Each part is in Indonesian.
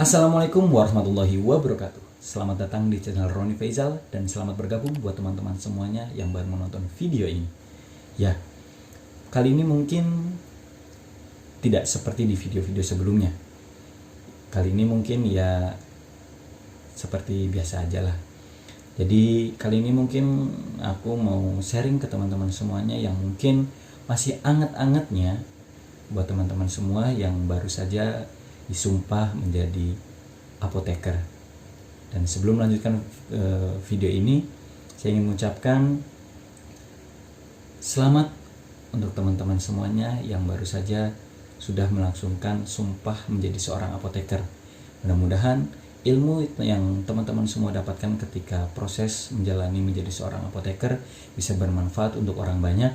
Assalamualaikum warahmatullahi wabarakatuh. Selamat datang di channel Roni Faizal dan selamat bergabung buat teman-teman semuanya yang baru menonton video ini. Ya, kali ini mungkin tidak seperti di video-video sebelumnya. Kali ini mungkin ya seperti biasa aja lah. Jadi kali ini mungkin aku mau sharing ke teman-teman semuanya yang mungkin masih anget-angetnya buat teman-teman semua yang baru saja disumpah menjadi apoteker. Dan sebelum melanjutkan video ini, saya ingin mengucapkan selamat untuk teman-teman semuanya yang baru saja sudah melangsungkan sumpah menjadi seorang apoteker. Mudah-mudahan ilmu yang teman-teman semua dapatkan ketika proses menjalani menjadi seorang apoteker bisa bermanfaat untuk orang banyak,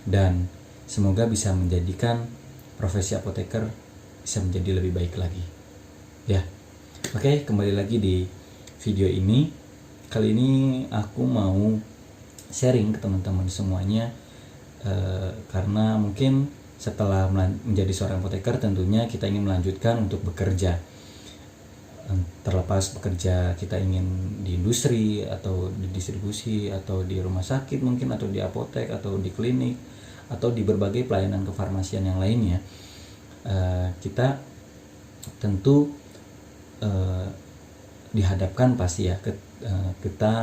dan semoga bisa menjadikan profesi apoteker bisa menjadi lebih baik lagi. Ya, oke, kembali lagi di video ini. Kali ini aku mau sharing ke teman-teman semuanya karena mungkin setelah menjadi seorang apoteker tentunya kita ingin melanjutkan untuk bekerja. Terlepas bekerja kita ingin di industri atau di distribusi atau di rumah sakit mungkin, atau di apotek atau di klinik atau di berbagai pelayanan kefarmasian yang lainnya. Kita tentu dihadapkan pasti ya kita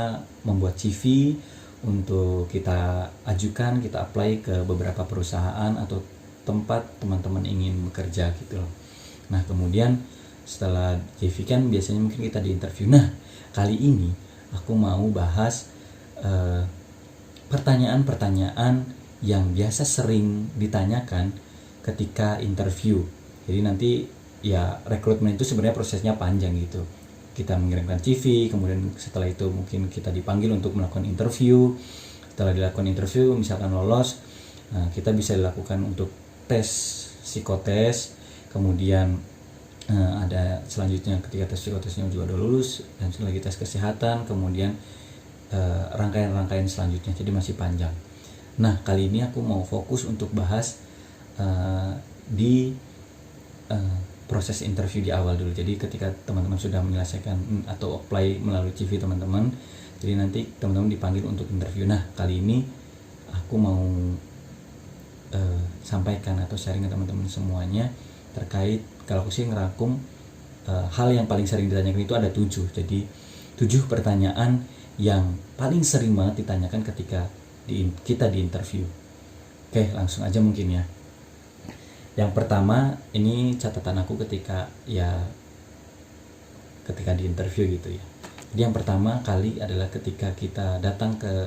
membuat CV untuk kita ajukan, kita apply ke beberapa perusahaan atau tempat teman-teman ingin bekerja gitu loh. Nah, kemudian setelah CV kan biasanya mungkin kita di interview. Nah, kali ini aku mau bahas pertanyaan-pertanyaan yang biasa sering ditanyakan ketika interview. Jadi nanti ya rekrutmen itu sebenarnya prosesnya panjang gitu. Kita mengirimkan CV, kemudian setelah itu mungkin kita dipanggil untuk melakukan interview. Setelah dilakukan interview, misalkan lolos, kita bisa dilakukan untuk tes psikotes. Kemudian ada selanjutnya ketika tes psikotesnya juga udah lulus, dan lagi tes kesehatan, kemudian rangkaian-rangkaian selanjutnya. Jadi masih panjang. Nah, kali ini aku mau fokus untuk bahas di proses interview di awal dulu. Jadi ketika teman-teman sudah menyelesaikan atau apply melalui CV teman-teman, jadi nanti teman-teman dipanggil untuk interview. Nah, kali ini aku mau sampaikan atau sharing ke teman-teman semuanya terkait, kalau aku sih ngerangkum hal yang paling sering ditanyakan itu ada 7. Jadi 7 pertanyaan yang paling sering banget ditanyakan ketika kita di interview. Oke, langsung aja mungkin ya. Yang pertama, ini catatan aku ketika di interview gitu ya. Jadi yang pertama kali adalah ketika kita datang ke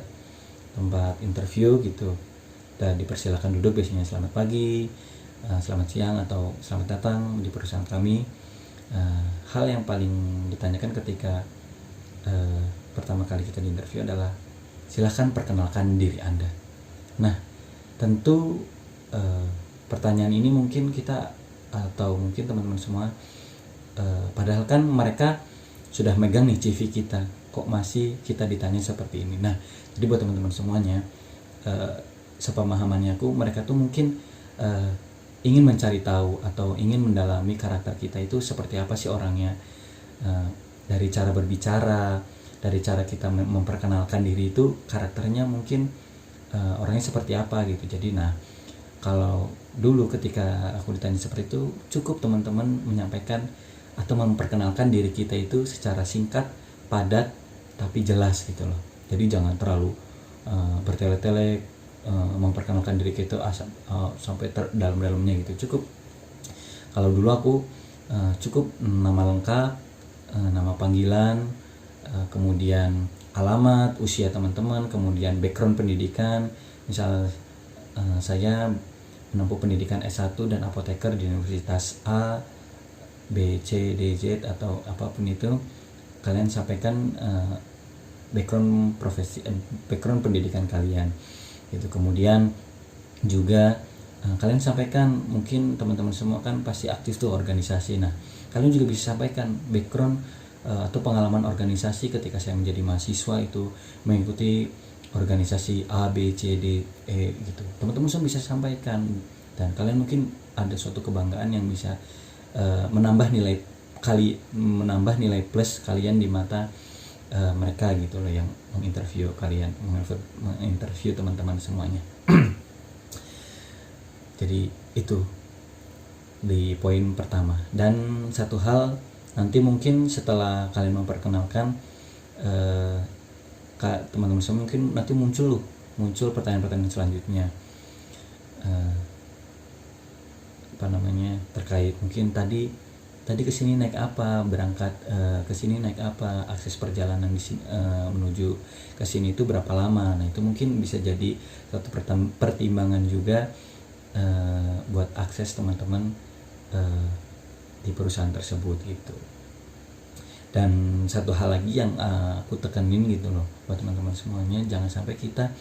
tempat interview gitu, dan dipersilakan duduk, biasanya selamat pagi, selamat siang, atau selamat datang di perusahaan kami. Hal yang paling ditanyakan ketika pertama kali kita di interview adalah silakan perkenalkan diri Anda. Nah, tentu pertanyaan ini mungkin kita atau mungkin teman-teman semua padahal kan mereka sudah megang nih CV kita, kok masih kita ditanya seperti ini. Nah, jadi buat teman-teman semuanya, sepemahamannya aku, mereka tuh mungkin ingin mencari tahu atau ingin mendalami karakter kita itu seperti apa sih orangnya, dari cara berbicara, dari cara kita memperkenalkan diri itu karakternya mungkin orangnya seperti apa gitu. Jadi nah, kalau dulu ketika aku ditanya seperti itu, cukup teman-teman menyampaikan atau memperkenalkan diri kita itu secara singkat, padat, tapi jelas gitu loh. Jadi jangan terlalu bertele-tele memperkenalkan diri kita sampai dalam-dalamnya gitu. Cukup, kalau dulu aku cukup nama lengkap, nama panggilan, kemudian alamat, usia teman-teman, kemudian background pendidikan. Misal saya menempuh pendidikan S1 dan apoteker di Universitas A, B, C, D, Z atau apapun itu, kalian sampaikan background profesi, background pendidikan kalian gitu. Kemudian juga kalian sampaikan, mungkin teman-teman semua kan pasti aktif tuh organisasi. Nah, kalian juga bisa sampaikan background atau pengalaman organisasi ketika saya menjadi mahasiswa itu mengikuti organisasi A, B, C, D, E gitu. Teman-teman semua bisa sampaikan, dan kalian mungkin ada suatu kebanggaan yang bisa menambah nilai menambah nilai plus kalian di mata mereka gitu loh, yang menginterview kalian, menginterview teman-teman semuanya. Jadi itu di poin pertama. Dan satu hal, nanti mungkin setelah kalian memperkenalkan teman-teman semua, mungkin nanti muncul pertanyaan-pertanyaan selanjutnya, terkait mungkin tadi kesini naik apa, berangkat kesini naik apa, akses perjalanan di sini, menuju kesini itu berapa lama. Nah itu mungkin bisa jadi satu pertimbangan juga buat akses teman-teman di perusahaan tersebut gitu. Dan satu hal lagi yang aku tekenin gitu loh buat teman-teman semuanya, jangan sampai kita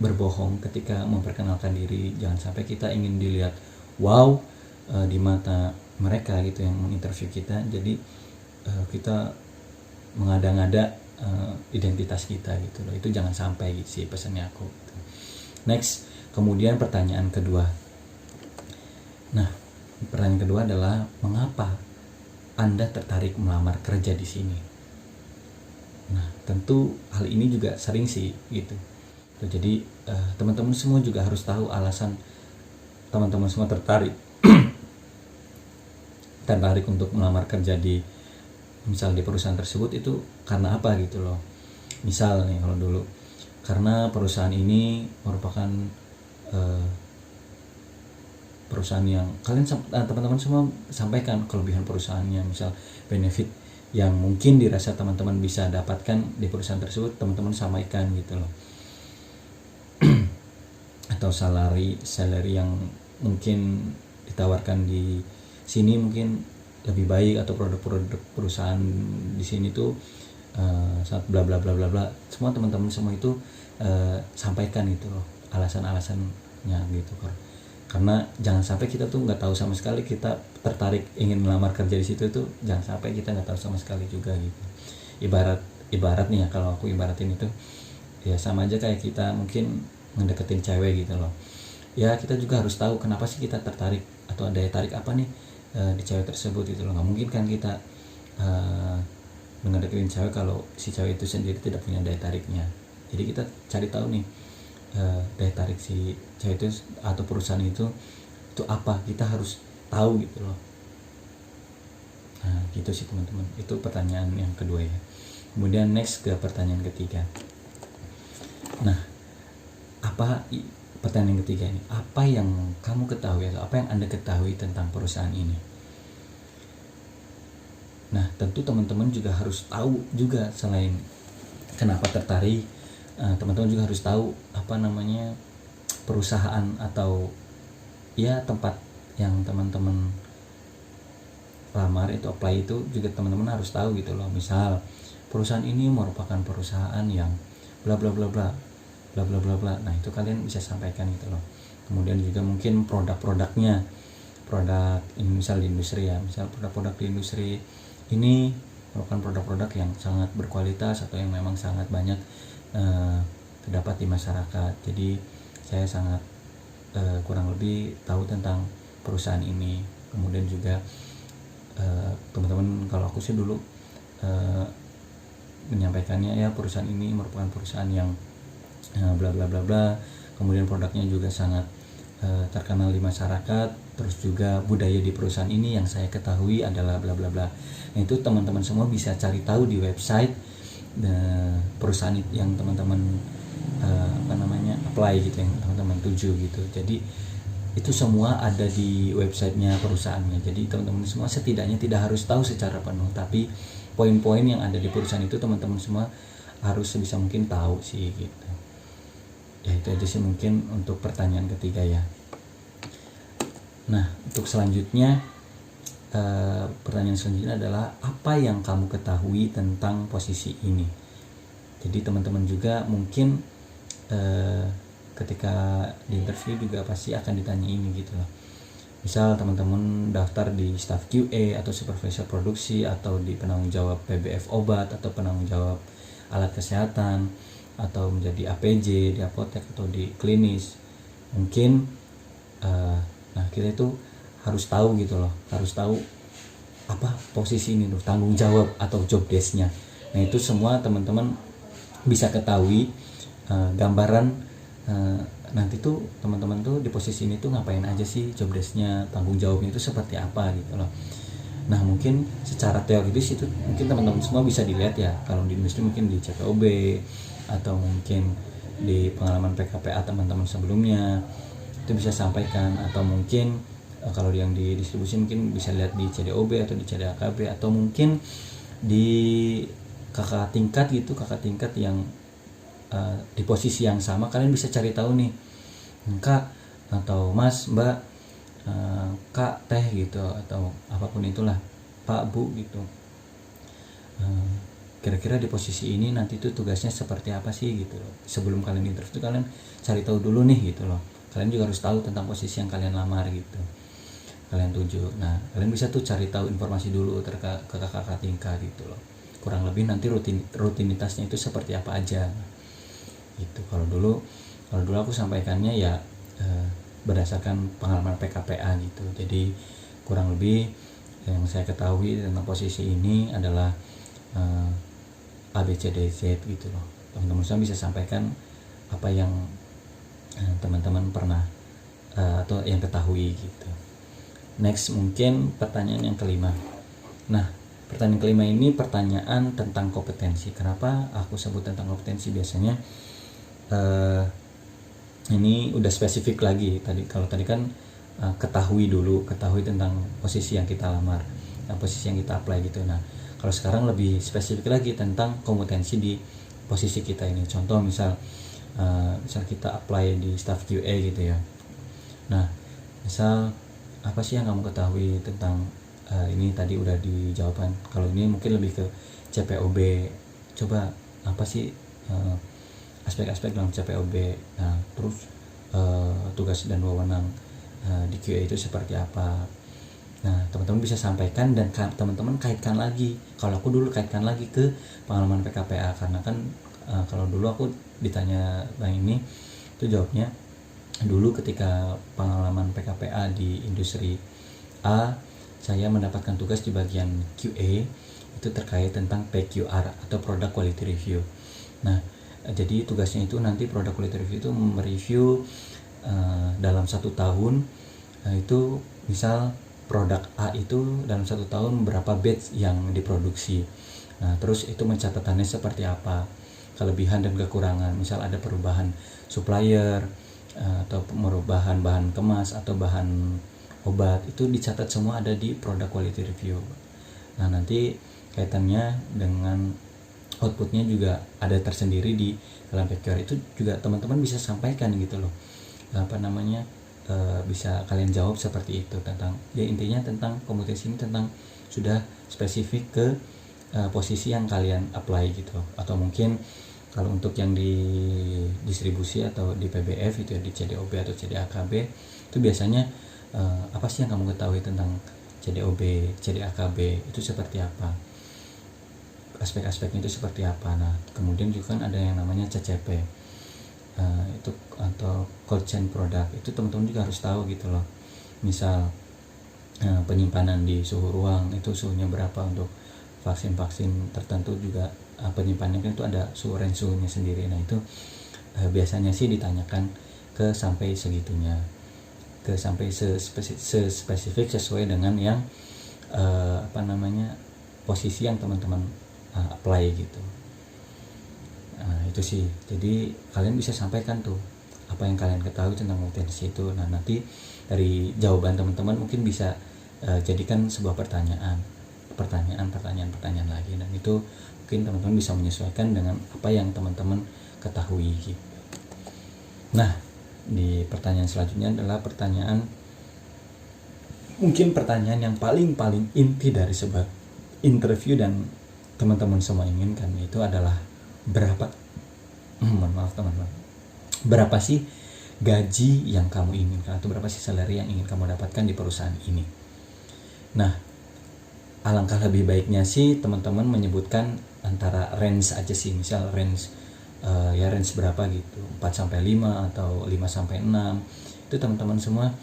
berbohong ketika memperkenalkan diri. Jangan sampai kita ingin dilihat wow di mata mereka gitu yang menginterview kita, jadi kita mengada-ngada identitas kita gitu loh. Itu jangan sampai gitu sih pesannya aku gitu. Next, kemudian pertanyaan kedua. Nah, pertanyaan kedua adalah mengapa Anda tertarik melamar kerja di sini? Nah, tentu hal ini juga sering sih gitu. Jadi teman-teman semua juga harus tahu alasan teman-teman semua tertarik untuk melamar kerja di perusahaan tersebut itu karena apa gitu loh. Misal nih, kalau dulu karena perusahaan ini merupakan perusahaan yang teman-teman semua sampaikan kelebihan perusahaannya, misal benefit yang mungkin dirasa teman-teman bisa dapatkan di perusahaan tersebut, teman-teman sampaikan gitu loh. Atau salary yang mungkin ditawarkan di sini mungkin lebih baik, atau produk-produk perusahaan di sini tuh saat bla bla bla bla bla. Semua teman-teman semua itu sampaikan gitu loh alasan-alasannya gitu kan. Karena jangan sampai kita tuh nggak tahu sama sekali kita tertarik ingin melamar kerja di situ tuh, jangan sampai kita nggak tahu sama sekali juga gitu. Ibarat nih ya, kalau aku ibaratin itu ya sama aja kayak kita mungkin ngedeketin cewek gitu loh. Ya kita juga harus tahu kenapa sih kita tertarik, atau daya tarik apa nih di cewek tersebut gitu loh. Nggak mungkin kan kita ngedeketin cewek kalau si cewek itu sendiri tidak punya daya tariknya. Jadi kita cari tahu nih daya tarik si cewek itu atau perusahaan itu apa, kita harus tahu gitu loh. Nah gitu sih teman-teman, itu pertanyaan yang kedua ya. Kemudian next ke pertanyaan ketiga. Nah pertanyaan yang ketiga ini, apa yang kamu ketahui atau apa yang Anda ketahui tentang perusahaan ini? Nah tentu teman-teman juga harus tahu juga, selain kenapa tertarik, teman-teman juga harus tahu perusahaan atau ya tempat yang teman-teman lamar itu, apply itu juga teman-teman harus tahu gitu loh. Misal perusahaan ini merupakan perusahaan yang bla bla bla bla bla bla bla bla. Nah itu kalian bisa sampaikan gitu loh. Kemudian juga mungkin produk-produknya, misal di industri ya, misal produk-produk di industri ini merupakan produk-produk yang sangat berkualitas atau yang memang sangat banyak terdapat di masyarakat. Jadi saya sangat kurang lebih tahu tentang perusahaan ini. Kemudian juga teman-teman, kalau aku sih dulu menyampaikannya ya, perusahaan ini merupakan perusahaan yang bla bla bla bla, kemudian produknya juga sangat terkenal di masyarakat, terus juga budaya di perusahaan ini yang saya ketahui adalah bla bla bla. Nah itu teman-teman semua bisa cari tahu di website perusahaan yang teman-teman apply gitu, yang teman-teman tuju gitu. Jadi itu semua ada di websitenya perusahaannya. Jadi teman-teman semua setidaknya tidak harus tahu secara penuh, tapi poin-poin yang ada di perusahaan itu teman-teman semua harus sebisa mungkin tahu sih gitu. Ya itu aja sih mungkin untuk pertanyaan ketiga ya. Nah untuk selanjutnya, pertanyaan selanjutnya adalah apa yang kamu ketahui tentang posisi ini. Jadi teman-teman juga mungkin ketika di interview juga pasti akan ditanya ini gitu loh. Misal teman-teman daftar di staff QA atau supervisor produksi, atau di penanggung jawab PBF obat, atau penanggung jawab alat kesehatan, atau menjadi APJ di apotek atau di klinis. Mungkin nah kita itu harus tahu gitu loh, harus tahu apa posisi ini tuh, tanggung jawab atau job desk-nya. Nah itu semua teman-teman bisa ketahui gambaran nanti tuh teman-teman tuh di posisi ini tuh ngapain aja sih, job desk-nya, tanggung jawabnya itu seperti apa gitu loh. Nah mungkin secara teoritis itu mungkin teman-teman semua bisa dilihat ya, kalau di industri mungkin di CPOB atau mungkin di pengalaman PKPA teman-teman sebelumnya itu bisa sampaikan, atau mungkin kalau yang di distribusi mungkin bisa lihat di CDOB atau di CDAKB, atau mungkin di kakak tingkat yang di posisi yang sama. Kalian bisa cari tahu nih, Kak atau Mas, Mbak, Kak, Teh gitu, atau apapun itulah, Pak, Bu gitu, kira-kira di posisi ini nanti tuh tugasnya seperti apa sih gitu loh. Sebelum kalian interview kalian cari tahu dulu nih gitu loh. Kalian juga harus tahu tentang posisi yang kalian lamar gitu, kalian tuju. Nah kalian bisa tuh cari tahu informasi dulu ke kakak tingkat gitu loh, kurang lebih nanti rutinitasnya itu seperti apa aja gitu. Kalau dulu aku sampaikannya ya berdasarkan pengalaman PKPA gitu. Jadi kurang lebih yang saya ketahui tentang posisi ini adalah ABCDZ gitu loh. Teman-teman semua bisa sampaikan apa yang teman-teman pernah atau yang ketahui gitu. Next mungkin pertanyaan yang kelima. Nah pertanyaan kelima ini pertanyaan tentang kompetensi. Kenapa aku sebut tentang kompetensi? Biasanya ini udah spesifik lagi. Kalau tadi kan ketahui tentang posisi yang kita lamar, posisi yang kita apply gitu. Nah kalau sekarang lebih spesifik lagi tentang kompetensi di posisi kita ini. Contoh misal kita apply di staff QA gitu ya. Nah misal apa sih yang kamu ketahui tentang ini? Tadi udah dijawabkan. Kalau ini mungkin lebih ke CPOB, coba apa sih aspek-aspek dalam CPOB. Nah terus tugas dan wewenang di QA itu seperti apa. Nah teman-teman bisa sampaikan dan teman-teman kaitkan lagi. Kalau aku dulu kaitkan lagi ke pengalaman PKPA, karena kan kalau dulu aku ditanya bang ini itu jawabnya dulu ketika pengalaman PKPA di industri A, saya mendapatkan tugas di bagian QA itu terkait tentang PQR atau Product Quality Review. Nah jadi tugasnya itu nanti Product Quality Review itu mereview dalam 1 tahun itu misal produk A itu dalam 1 tahun berapa batch yang diproduksi. Nah terus itu mencatatannya seperti apa, kelebihan dan kekurangan, misal ada perubahan supplier atau perubahan bahan kemas atau bahan obat, itu dicatat semua ada di Product Quality Review. Nah nanti kaitannya dengan outputnya juga ada tersendiri di dalam PQR. Itu juga teman-teman bisa sampaikan gitu loh, bisa kalian jawab seperti itu tentang, ya intinya tentang kompetensi ini tentang sudah spesifik ke posisi yang kalian apply gitu. Atau mungkin kalau untuk yang di distribusi atau di PBF itu ya, di CDOB atau CDAKB itu biasanya apa sih yang kamu ketahui tentang CDOB, CDAKB itu seperti apa, aspek-aspeknya itu seperti apa. Nah kemudian juga kan ada yang namanya CCP itu atau cold chain product, itu teman-teman juga harus tahu gitu loh. Misal penyimpanan di suhu ruang itu suhunya berapa, untuk vaksin-vaksin tertentu juga penyimpanannya kan itu ada range suhunya sendiri. Nah itu biasanya sih ditanyakan ke sampai segitunya, ke sampai spesifik sesuai dengan yang posisi yang teman-teman apply gitu. Nah itu sih, jadi kalian bisa sampaikan tuh apa yang kalian ketahui tentang kompetensi itu. Nah nanti dari jawaban teman-teman mungkin bisa jadikan sebuah pertanyaan lagi, dan itu mungkin teman-teman bisa menyesuaikan dengan apa yang teman-teman ketahui gitu. Nah di pertanyaan selanjutnya adalah pertanyaan yang paling inti dari sebuah interview dan teman-teman semua inginkan, itu adalah berapa sih gaji yang kamu inginkan, atau berapa sih salary yang ingin kamu dapatkan di perusahaan ini. Nah alangkah lebih baiknya sih teman-teman menyebutkan antara range aja sih, misal range range berapa gitu, 4-5 atau 5-6. Itu teman-teman semua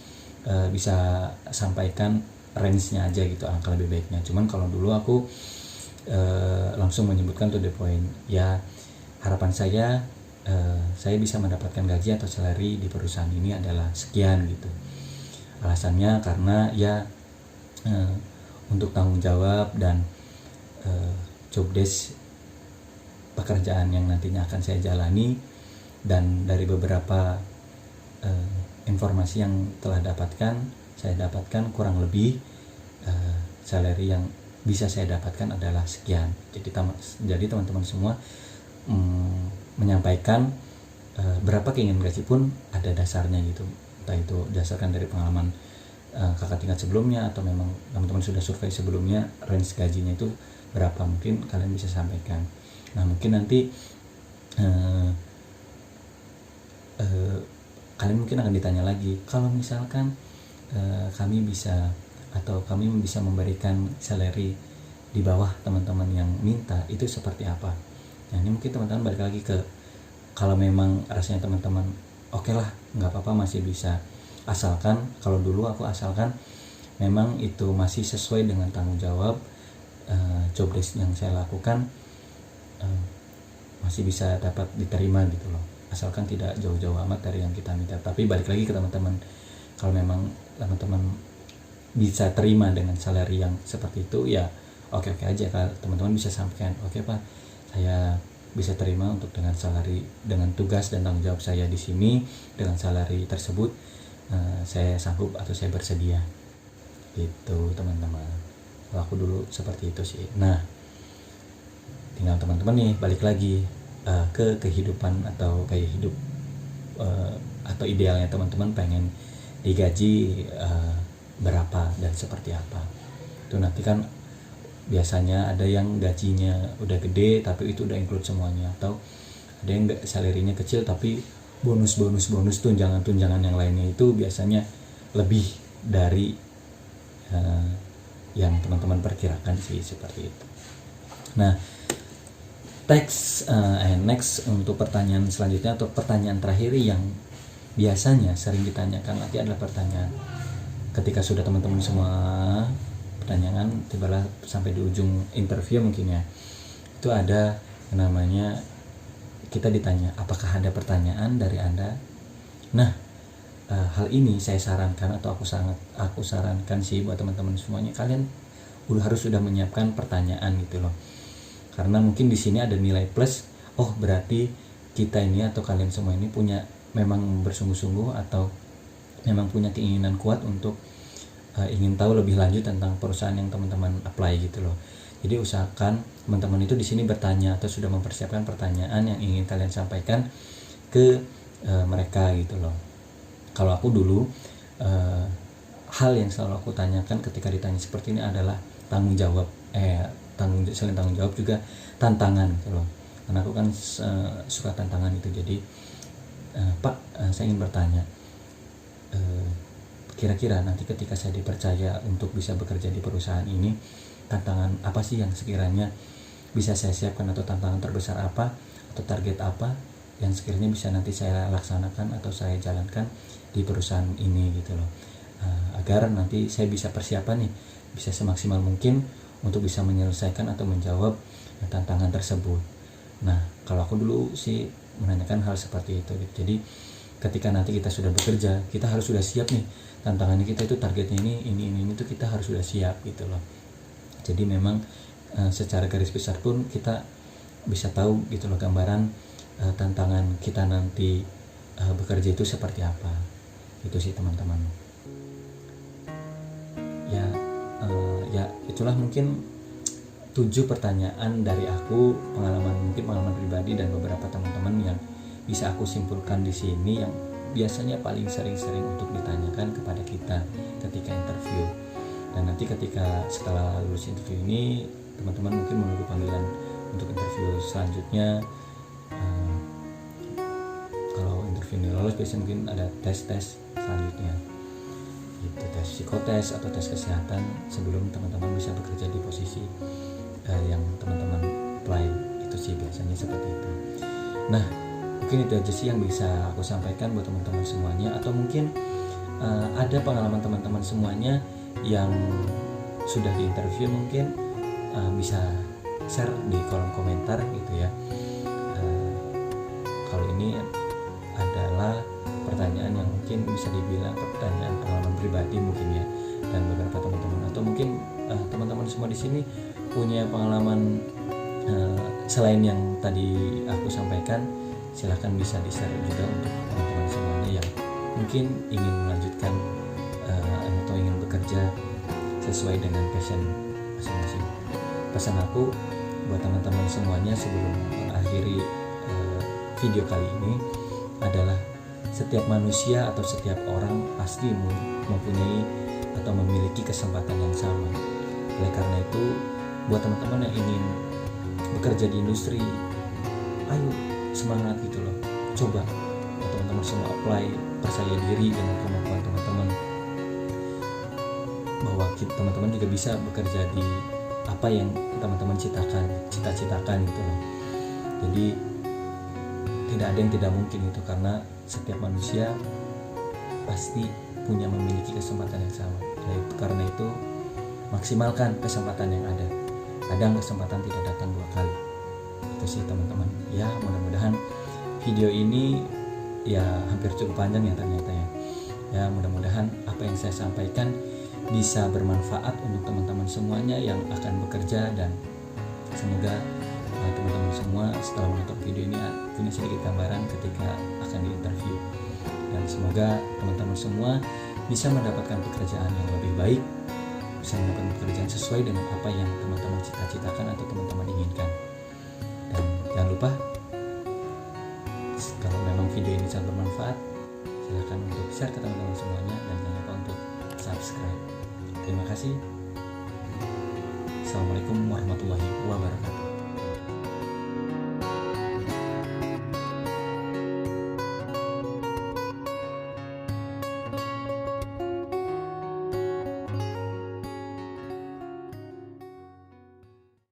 bisa sampaikan range-nya aja gitu, angka lebih baiknya. Cuman kalau dulu aku langsung menyebutkan to the point, ya harapan saya bisa mendapatkan gaji atau salary di perusahaan ini adalah sekian gitu. Alasannya karena ya untuk tanggung jawab dan job desk pekerjaan yang nantinya akan saya jalani, dan dari beberapa informasi yang saya dapatkan kurang lebih salary yang bisa saya dapatkan adalah sekian. Jadi teman-teman semua menyampaikan berapa keinginan gaji pun ada dasarnya gitu, entah itu dasarkan dari pengalaman kakak tingkat sebelumnya atau memang teman-teman sudah survei sebelumnya range gajinya itu berapa, mungkin kalian bisa sampaikan. Nah mungkin nanti kalian mungkin akan ditanya lagi, kalau misalkan kami bisa memberikan salary di bawah teman-teman yang minta, itu seperti apa? Nah ini mungkin teman-teman balik lagi ke, kalau memang rasanya teman-teman oke lah, nggak apa-apa, masih bisa, asalkan, kalau dulu aku asalkan memang itu masih sesuai dengan tanggung jawab job desk yang saya lakukan, masih bisa dapat diterima gitu loh, asalkan tidak jauh-jauh amat dari yang kita minta. Tapi balik lagi ke teman-teman, kalau memang teman-teman bisa terima dengan salary yang seperti itu, ya oke-oke aja. Kalau teman-teman bisa sampaikan, oke Pak, saya bisa terima untuk dengan salary, dengan tugas dan tanggung jawab saya di sini, dengan salary tersebut saya sanggup atau saya bersedia gitu teman-teman. Kalau aku dulu seperti itu sih. Nah tinggal teman-teman nih balik lagi ke kehidupan atau gaya hidup atau idealnya teman-teman pengen digaji berapa dan seperti apa. Itu nanti kan biasanya ada yang gajinya udah gede tapi itu udah include semuanya, atau ada yang salary-nya kecil tapi bonus tunjangan yang lainnya itu biasanya lebih dari yang teman-teman perkirakan sih, seperti itu. Nah next untuk pertanyaan selanjutnya atau pertanyaan terakhir yang biasanya sering ditanyakan nanti adalah pertanyaan ketika sudah teman-teman semua pertanyaan tibalah sampai di ujung interview mungkin ya, itu ada yang namanya kita ditanya apakah ada pertanyaan dari Anda. Nah hal ini saya sarankan atau aku sarankan sih buat teman-teman semuanya, kalian harus sudah menyiapkan pertanyaan gitu loh, karena mungkin di sini ada nilai plus. Oh berarti kita ini atau kalian semua ini memang bersungguh-sungguh atau memang punya keinginan kuat untuk ingin tahu lebih lanjut tentang perusahaan yang teman-teman apply gitu loh. Jadi usahakan teman-teman itu di sini bertanya atau sudah mempersiapkan pertanyaan yang ingin kalian sampaikan ke mereka gitu loh. Kalau aku dulu hal yang selalu aku tanyakan ketika ditanya seperti ini adalah tanggung jawab, selain tanggung jawab juga tantangan gitu loh. Karena aku kan suka tantangan itu. Jadi Pak, saya ingin bertanya, kira-kira nanti ketika saya dipercaya untuk bisa bekerja di perusahaan ini, tantangan apa sih yang sekiranya bisa saya siapkan, atau tantangan terbesar apa atau target apa yang sekiranya bisa nanti saya laksanakan atau saya jalankan di perusahaan ini gitu loh, agar nanti saya bisa persiapan nih, bisa semaksimal mungkin untuk bisa menyelesaikan atau menjawab tantangan tersebut. Nah kalau aku dulu sih menanyakan hal seperti itu gitu. Jadi ketika nanti kita sudah bekerja, kita harus sudah siap nih, tantangannya kita itu targetnya ini itu kita harus sudah siap gitu loh. Jadi memang secara garis besar pun kita bisa tahu gitu loh gambaran tantangan kita nanti bekerja itu seperti apa. Itu sih teman-teman. Ya itulah mungkin 7 pertanyaan dari aku, pengalaman pribadi dan beberapa teman-teman yang bisa aku simpulkan di sini, yang biasanya paling sering-sering untuk ditanyakan kepada kita ketika interview. Dan nanti ketika setelah lulus interview ini, teman-teman mungkin menunggu panggilan untuk interview selanjutnya. Kalau interview ini lolos, biasanya mungkin ada tes selanjutnya, gitu, tes psikotes atau tes kesehatan sebelum teman-teman bisa bekerja di posisi yang teman-teman apply. Itu sih biasanya seperti itu. Nah mungkin itu aja sih yang bisa aku sampaikan buat teman-teman semuanya, atau mungkin ada pengalaman teman-teman semuanya yang sudah diinterview mungkin bisa share di kolom komentar gitu ya. Kalau ini adalah pertanyaan yang mungkin bisa dibilang pertanyaan pengalaman pribadi mungkin ya, dan beberapa teman-teman atau mungkin teman-teman semua di sini punya pengalaman selain yang tadi aku sampaikan. Silahkan bisa di-share juga untuk teman-teman semuanya yang mungkin ingin melanjutkan atau ingin bekerja sesuai dengan passion masing-masing. Pesan aku buat teman-teman semuanya sebelum mengakhiri video kali ini adalah setiap manusia atau setiap orang pasti mempunyai atau memiliki kesempatan yang sama. Oleh karena itu, buat teman-teman yang ingin bekerja di industri, ayo semangat gitu loh. Coba teman-teman semua apply, percaya diri dengan kemampuan teman-teman, bahwa teman-teman juga bisa bekerja di apa yang teman-teman cita-citakan gitu loh. Jadi tidak ada yang tidak mungkin itu, karena setiap manusia pasti memiliki kesempatan yang sama. Karena itu maksimalkan kesempatan yang ada. Kadang kesempatan tidak datang 2 kali. Itu sih teman-teman. Ya, mudah-mudahan video ini ya hampir cukup panjang ya ternyata ya. Ya, mudah-mudahan apa yang saya sampaikan bisa bermanfaat untuk teman-teman semuanya yang akan bekerja, dan semoga teman-teman semua setelah menonton video ini punya sedikit gambaran ketika akan diinterview, dan semoga teman-teman semua bisa mendapatkan pekerjaan yang lebih baik, bisa mendapatkan pekerjaan sesuai dengan apa yang teman-teman cita-citakan atau teman-teman inginkan. Dan jangan lupa, kalau memang video ini sangat bermanfaat, silahkan untuk share ke teman-teman semuanya, dan jangan lupa untuk subscribe. Terima kasih. Assalamualaikum warahmatullahi wabarakatuh.